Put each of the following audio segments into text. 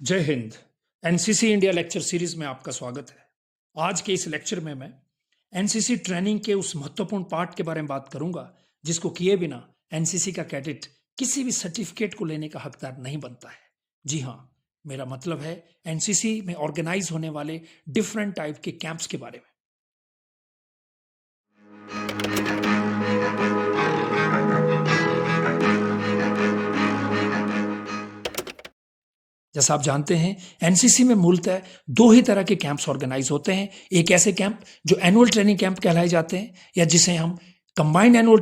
जय Hind. NCC India lecture series में आपका स्वागत है। आज के इस लेक्चर में मैं एनसीसी ट्रेनिंग के उस महत्वपूर्ण पार्ट के बारे में बात करूंगा जिसको किए बिना एनसीसी का कैडेट किसी भी सर्टिफिकेट को लेने का हकदार नहीं बनता है। जी हाँ, मेरा मतलब है एनसीसी में ऑर्गेनाइज होने वाले डिफरेंट टाइप के कैंप्स के बारे में। जैसा आप जानते हैं, एनसीसी में मूलतः दो ही तरह के कैंप्स ऑर्गेनाइज होते हैं। एक ऐसे कैंप जो एनुअल ट्रेनिंग कैंप कहलाए जाते हैं या जिसे हम कंबाइंड एनुअल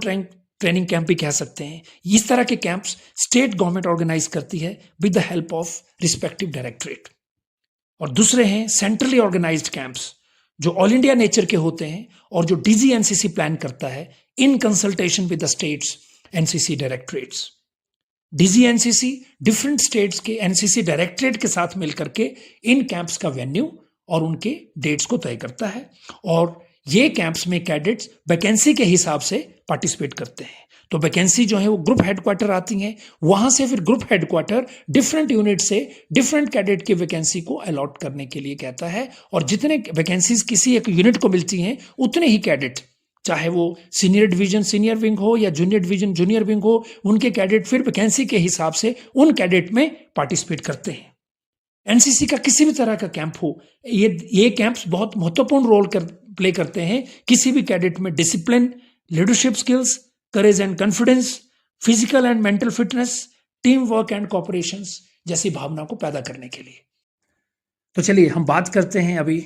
ट्रेनिंग कैंप भी कह सकते हैं। इस तरह के कैंप्स स्टेट गवर्नमेंट ऑर्गेनाइज करती है with the help of respective directorate. और दूसरे हैं सेंट्रली ऑर्गेनाइज्ड कैंप्स जो ऑल इंडिया नेचर के होते हैं और जो डीजी एनसीसी प्लान करता है in consultation with the states NCC directorates. DGNCC different states के एनसीसी डायरेक्टरेट के साथ मिलकर के इन कैंप्स का वेन्यू और उनके डेट्स को तय करता है और ये कैंप्स में कैडेट्स वैकेंसी के हिसाब से पार्टिसिपेट करते हैं। तो वैकेंसी जो है वो ग्रुप हेडक्वार्टर आती है, वहां से फिर ग्रुप हेडक्वार्टर डिफरेंट यूनिट से डिफरेंट कैडेट की वैकेंसी को अलॉट करने के लिए कहता है और जितने वैकेंसीज किसी एक यूनिट को मिलती हैं उतने ही कैडेट, चाहे वो सीनियर डिवीजन सीनियर विंग हो या जूनियर डिवीजन जूनियर विंग हो, उनके कैडेट फिर वैकेंसी के हिसाब से उन कैडेट में पार्टिसिपेट करते हैं। एनसीसी का किसी भी तरह का कैंप हो, ये कैंप्स बहुत महत्वपूर्ण रोल प्ले करते हैं किसी भी कैडेट में discipline, leadership skills, courage and confidence, physical and mental fitness, team work and cooperation जैसी भावना को पैदा करने के लिए। तो चलिए हम बात करते हैं अभी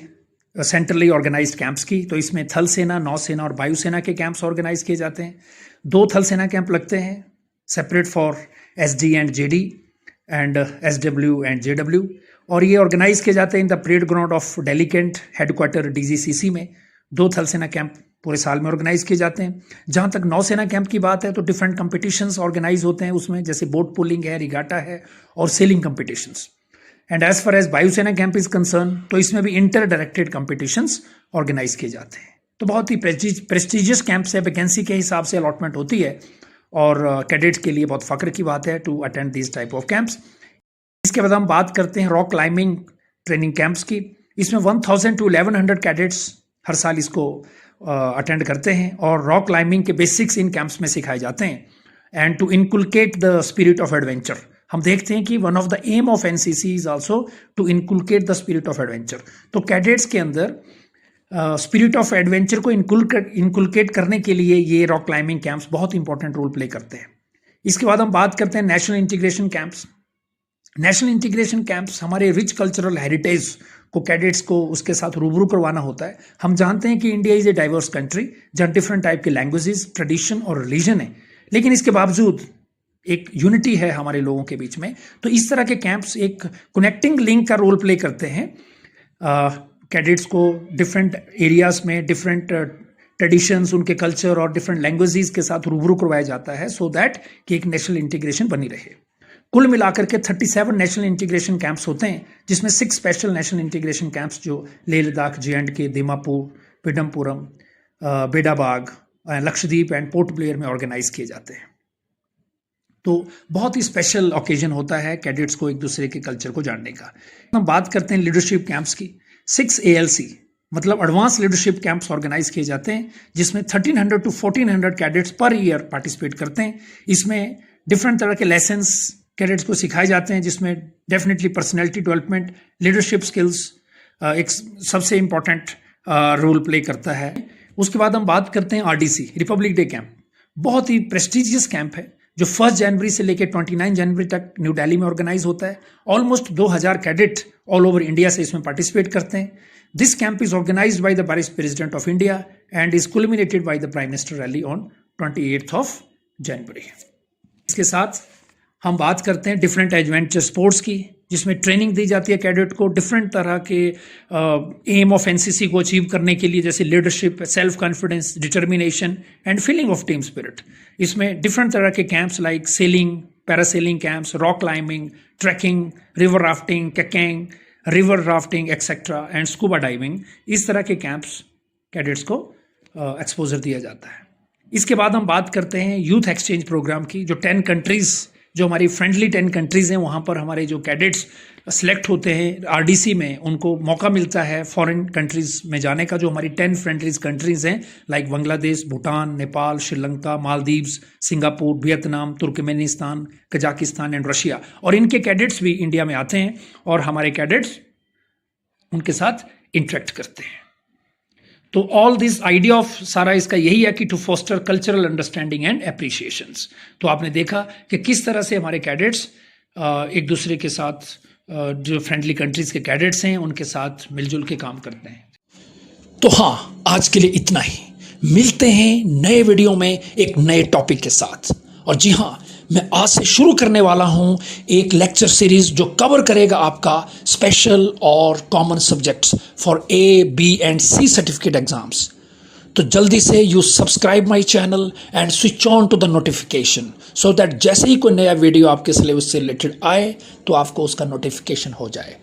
सेंट्रली ऑर्गेनाइज्ड कैंप्स की। तो इसमें थल सेना, नौसेना और वायुसेना के कैंप्स ऑर्गेनाइज किए जाते हैं। 2 थल सेना कैंप लगते हैं separate for SD and JD and SW and JW, और ये ऑर्गेनाइज किए जाते हैं in the parade ground of Delhi cantt headquarters DGCC में। 2 थल सेना कैंप पूरे साल में ऑर्गेनाइज किए जाते हैं। जहाँ तक नौसेना कैंप की बात है तो डिफरेंट कंपटीशंस ऑर्गेनाइज होते हैं उसमें, जैसे बोट पुलिंग है, रिगाटा है और sailing competitions. And as far as वायुसेना कैंप इज कंसर्न तो इसमें भी इंटर डायरेक्टेड कंपटीशंस ऑर्गेनाइज किए जाते हैं। तो बहुत ही प्रेस्टिजियस कैंप्स है, वैकेंसी के हिसाब से अलॉटमेंट होती है और कैडेट्स के लिए बहुत फख्र की बात है to attend this type of camps. इसके बाद हम बात करते हैं रॉक क्लाइंबिंग ट्रेनिंग कैंप्स की। इसमें 1000 to 1100 कैडेट्स हर साल इसको अटेंड करते हैं और रॉक क्लाइंबिंग के बेसिक्स इन कैंप्स में सिखाए जाते हैं and to inculcate the spirit of adventure. हम देखते हैं कि one of the aim of NCC is also to inculcate the spirit of adventure. तो कैडेट्स के अंदर स्पिरिट ऑफ एडवेंचर को इनकुलकेट करने के लिए ये रॉक क्लाइंबिंग कैंप्स बहुत इंपॉर्टेंट रोल प्ले करते हैं। इसके बाद हम बात करते हैं national integration camps. National integration camps हमारे रिच कल्चरल हेरिटेज को कैडेट्स को उसके साथ रूबरू करवाना होता है। हम जानते हैं कि India is a diverse country जहाँ डिफरेंट टाइप के लैंग्वेजेस, ट्रेडिशन और रिलीजन है, लेकिन इसके बावजूद एक यूनिटी है हमारे लोगों के बीच में। तो इस तरह के कैंप्स एक कनेक्टिंग लिंक का रोल प्ले करते हैं। कैडेट्स को डिफरेंट एरियाज में डिफरेंट ट्रेडिशंस, उनके कल्चर और डिफरेंट लैंग्वेजेस के साथ रूबरू करवाया जाता है सो दैट कि एक नेशनल इंटीग्रेशन बनी रहे। कुल मिलाकर के 37 नेशनल इंटीग्रेशन कैंप्स होते हैं, जिसमें 6 स्पेशल नेशनल इंटीग्रेशन कैंप्स जो Leh Ladakh, JNK, Dimapur, Pidampuram, Bedabag, Lakshadweep and Port Blair में ऑर्गेनाइज किए जाते हैं। तो बहुत ही स्पेशल ओकेजन होता है कैडेट्स को एक दूसरे के कल्चर को जानने का। हम बात करते हैं लीडरशिप कैंप्स की। 6 ALC मतलब एडवांस लीडरशिप कैंप्स ऑर्गेनाइज किए जाते हैं, जिसमें 1300 to 1400 cadets per year participate करते हैं। इसमें डिफरेंट तरह के लेसन्स कैडेट्स को सिखाए जाते हैं, जिसमें definitely personality development, leadership skills एक सबसे इंपॉर्टेंट रोल प्ले करता है। उसके बाद हम बात करते हैं RDC रिपब्लिक डे कैंप। बहुत ही प्रेस्टिजियस कैंप है जो 1 जनवरी से लेकर 29 जनवरी तक न्यू दिल्ली में ऑर्गेनाइज होता है। Almost 2000 cadet all over India से इसमें पार्टिसिपेट करते हैं। This camp is organized by the vice president of India and is culminated by the prime minister rally on 28 January. इसके साथ हम बात करते हैं डिफरेंट एडवेंचर स्पोर्ट्स की, जिसमें ट्रेनिंग दी जाती है कैडेट को डिफरेंट तरह के एम ऑफ एनसीसी को अचीव करने के लिए, जैसे leadership, self confidence, determination and feeling of team spirit. इसमें डिफरेंट तरह के camps like sailing, parasailing camps, rock climbing, trekking, river rafting, kayaking, river rafting etcetera and scuba diving, इस तरह के कैंप्स कैडेट्स को एक्सपोजर दिया जाता है। इसके बाद हम बात करते हैं यूथ एक्सचेंज प्रोग्राम की, जो 10 कंट्रीज जो हमारी फ्रेंडली 10 कंट्रीज़ हैं वहाँ पर हमारे जो कैडेट्स सेलेक्ट होते हैं आरडीसी में, उनको मौका मिलता है फॉरेन कंट्रीज़ में जाने का। जो हमारी 10 फ्रेंडली कंट्रीज़ हैं like Bangladesh, Bhutan, Nepal, Sri Lanka, Maldives, Singapore, Vietnam, Turkmenistan, Kazakhstan and Russia. और इनके कैडेट्स भी इंडिया में आते हैं और हमारे कैडेट्स उनके साथ इंटरेक्ट करते हैं। तो ऑल दिस आइडिया ऑफ सारा इसका यही है कि to foster cultural understanding and appreciations. तो आपने देखा कि किस तरह से हमारे कैडेट्स एक दूसरे के साथ जो फ्रेंडली कंट्रीज के कैडेट्स हैं उनके साथ मिलजुल के काम करते हैं। तो हाँ, आज के लिए इतना ही। मिलते हैं नए वीडियो में एक नए टॉपिक के साथ। और जी हाँ, मैं आज से शुरू करने वाला हूं एक लेक्चर सीरीज जो कवर करेगा आपका स्पेशल और common subjects for A, B and C certificate exams. तो जल्दी से you subscribe my channel and switch on to the notification so that जैसे ही कोई नया वीडियो आपके सिलेबस से रिलेटेड आए तो आपको उसका नोटिफिकेशन हो जाए।